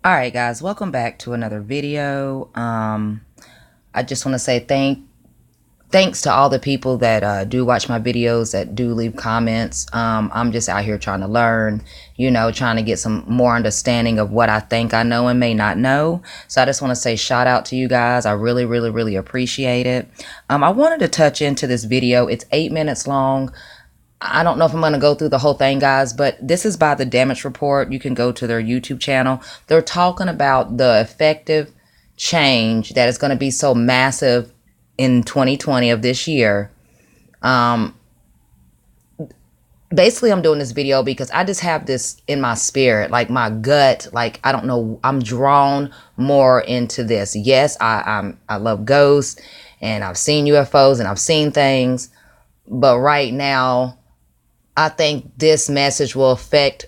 All right, guys, welcome back to another video. I just want to say thanks to all the people that do watch my videos, that do leave comments. I'm just out here trying to learn, trying to get some more understanding of what I think I know and may not know. So I just want to say shout out to you guys. I really, really, really appreciate it. I wanted to touch into this video. It's 8 minutes long. I don't know if I'm going to go through the whole thing, guys, but this is by the Damage Report. You can go to their YouTube channel. They're talking about the effective change that is going to be so massive in 2020 of this year. Basically, I'm doing this video because I just have this in my spirit, like my gut, like, I don't know, I'm drawn more into this. Yes, I love ghosts, and I've seen UFOs, and I've seen things, but right now, I think this message will affect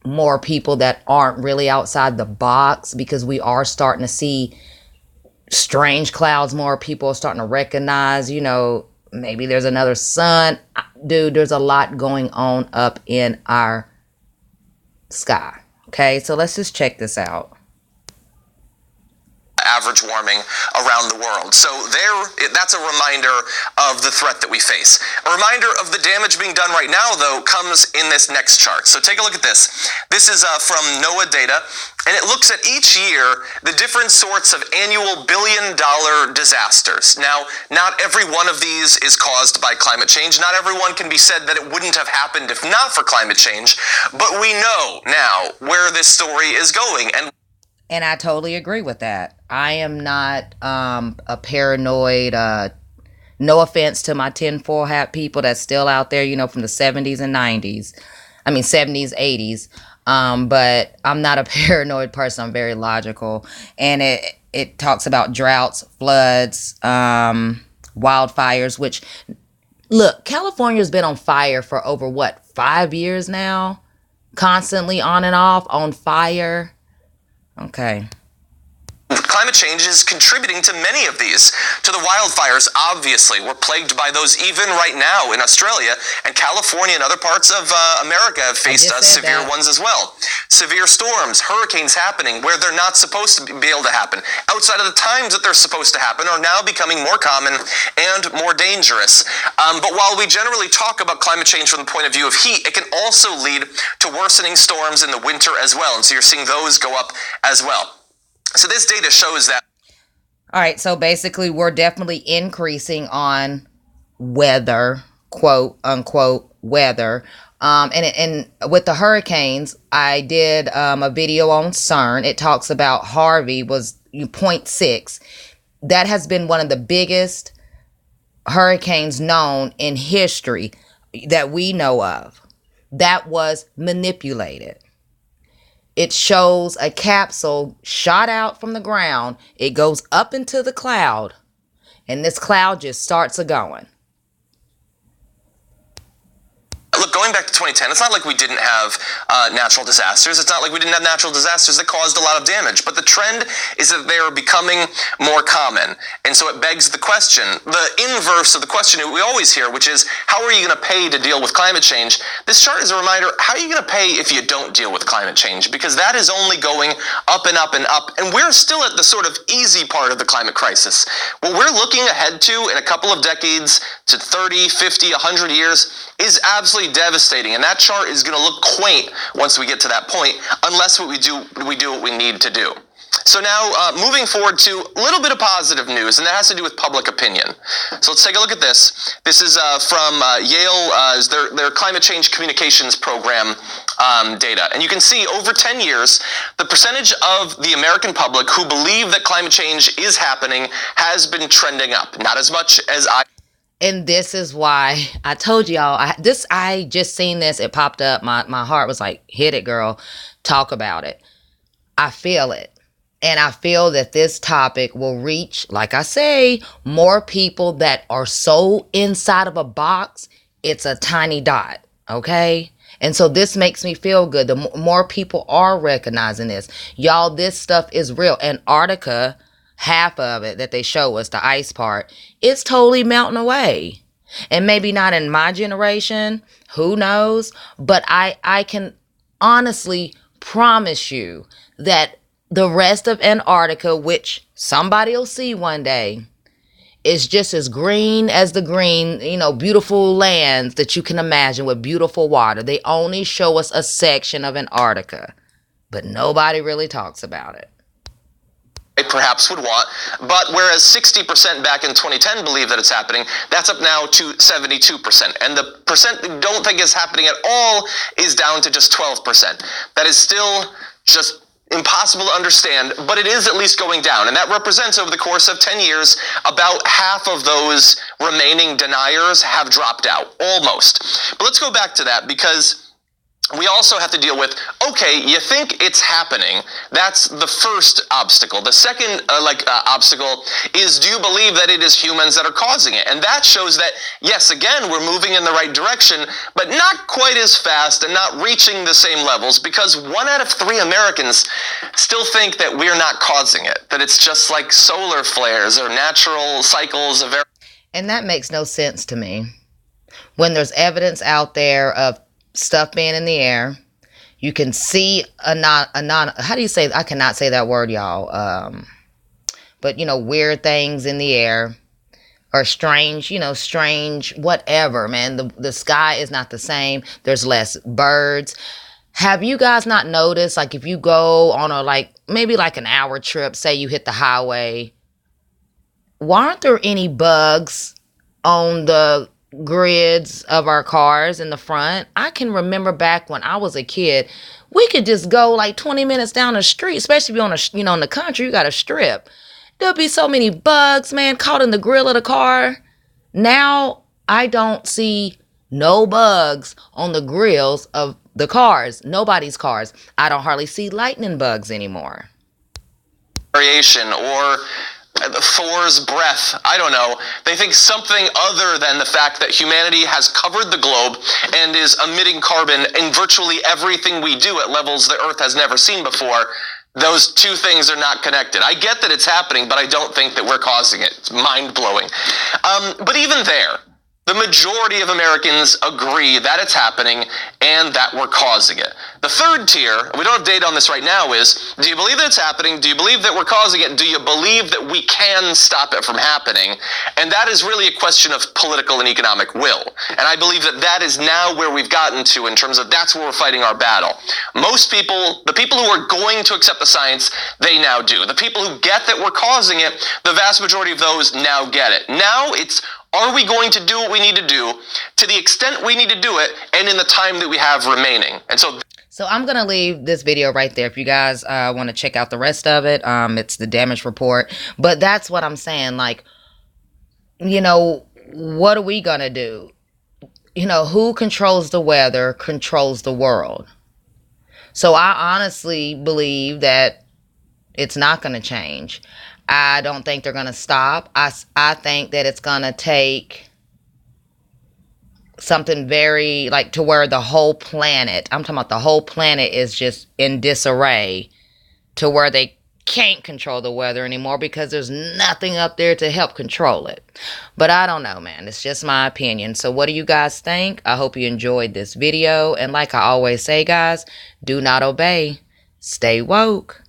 more people that aren't really outside the box, because we are starting to see strange clouds. More people are starting to recognize, maybe there's another sun. Dude, there's a lot going on up in our sky. Okay, so let's just check this out. Average warming around the world. So that's a reminder of the threat that we face. A reminder of the damage being done right now, though, comes in this next chart. So take a look at this. This is from NOAA data, and it looks at each year the different sorts of annual billion-dollar disasters. Now, not every one of these is caused by climate change. Not everyone can be said that it wouldn't have happened if not for climate change, but we know now where this story is going. And I totally agree with that. I am not a paranoid. No offense to my tinfoil hat people that's still out there, from the 70s and 90s. I mean, 70s, 80s. But I'm not a paranoid person. I'm very logical. And it talks about droughts, floods, wildfires, which, look, California's been on fire for over, 5 years now? Constantly on and off on fire. Okay. Climate change is contributing to many of these. To the wildfires, obviously. We're plagued by those even right now in Australia, and California and other parts of America have faced severe ones as well. Severe storms, hurricanes happening where they're not supposed to be able to happen. Outside of the times that they're supposed to happen are now becoming more common and more dangerous. But while we generally talk about climate change from the point of view of heat, it can also lead to worsening storms in the winter as well. And so you're seeing those go up as well. So this data shows that. All right, so basically we're definitely increasing on weather, quote unquote weather. And with the hurricanes, I did a video on CERN. It talks about Harvey was 0.6. That has been one of the biggest hurricanes known in history that we know of. That was manipulated. It shows a capsule shot out from the ground. It goes up into the cloud, and this cloud just starts a-going. Look, going back to 2010, it's not like we didn't have natural disasters. It's not like we didn't have natural disasters that caused a lot of damage. But the trend is that they are becoming more common. And so it begs the question, the inverse of the question we always hear, which is, how are you going to pay to deal with climate change? This chart is a reminder, how are you going to pay if you don't deal with climate change? Because that is only going up and up and up. And we're still at the sort of easy part of the climate crisis. What we're looking ahead to in a couple of decades to 30, 50, 100 years is absolutely devastating, and that chart is going to look quaint once we get to that point, unless we do what we need to do. So now, moving forward to a little bit of positive news, and that has to do with public opinion. So let's take a look at this. This is from Yale, their climate change communications program data. And you can see over 10 years, the percentage of the American public who believe that climate change is happening has been trending up. Not as much as And this is why I told y'all, I just seen this. It popped up. My heart was like, hit it, girl. Talk about it. I feel it. And I feel that this topic will reach, like I say, more people that are so inside of a box, it's a tiny dot, okay? And so this makes me feel good. The more people are recognizing this. Y'all, this stuff is real. Antarctica, half of it that they show us, the ice part, it's totally melting away. And maybe not in my generation, who knows? But I can honestly promise you that the rest of Antarctica, which somebody will see one day, is just as green as the green, beautiful lands that you can imagine with beautiful water. They only show us a section of Antarctica, but nobody really talks about it. Perhaps would want, but whereas 60% back in 2010 believe that it's happening, that's up now to 72%. And the percent that don't think it's happening at all is down to just 12%. That is still just impossible to understand, but it is at least going down. And that represents over the course of 10 years, about half of those remaining deniers have dropped out, almost. But let's go back to that, because we also have to deal with, okay, you think it's happening. That's the first obstacle. The second obstacle is, do you believe that it is humans that are causing it? And that shows that, yes, again, we're moving in the right direction, but not quite as fast and not reaching the same levels, because 1 out of 3 Americans still think that we're not causing it, that it's just like solar flares or natural cycles of air. And that makes no sense to me. When there's evidence out there of stuff being in the air, you can see how do you say, I cannot say that word, y'all, but weird things in the air, or strange whatever, man. The sky is not the same. There's less birds. Have you guys not noticed, like, if you go on a maybe an hour trip, say you hit the highway, why aren't there any bugs on the grids of our cars in the front? I can remember back when I was a kid, we could just go 20 minutes down the street, especially if you're on in the country, you got a strip. There'll be so many bugs, man, caught in the grill of the car. Now I don't see no bugs on the grills of the cars, nobody's cars. I don't hardly see lightning bugs anymore. Variation or Thor's breath, I don't know. They think something other than the fact that humanity has covered the globe and is emitting carbon in virtually everything we do at levels the Earth has never seen before. Those two things are not connected. I get that it's happening, but I don't think that we're causing it. It's mind-blowing. But even there, the majority of Americans agree that it's happening and that we're causing it. The third tier, we don't have data on this right now, is, do you believe that it's happening? Do you believe that we're causing it? Do you believe that we can stop it from happening? And that is really a question of political and economic will. And I believe that that is now where we've gotten to in terms of that's where we're fighting our battle. Most people, the people who are going to accept the science, they now do. The people who get that we're causing it, the vast majority of those now get it. Now it's, are we going to do what we need to do to the extent we need to do it and in the time that we have remaining? And so I'm going to leave this video right there. If you guys want to check out the rest of it, it's the damage report. But that's what I'm saying. What are we going to do? Who controls the weather controls the world. So I honestly believe that it's not going to change. I don't think they're going to stop. I think that it's going to take something very, to where the whole planet, I'm talking about the whole planet, is just in disarray, to where they can't control the weather anymore because there's nothing up there to help control it. But I don't know, man. It's just my opinion. So what do you guys think? I hope you enjoyed this video. And like I always say, guys, do not obey. Stay woke.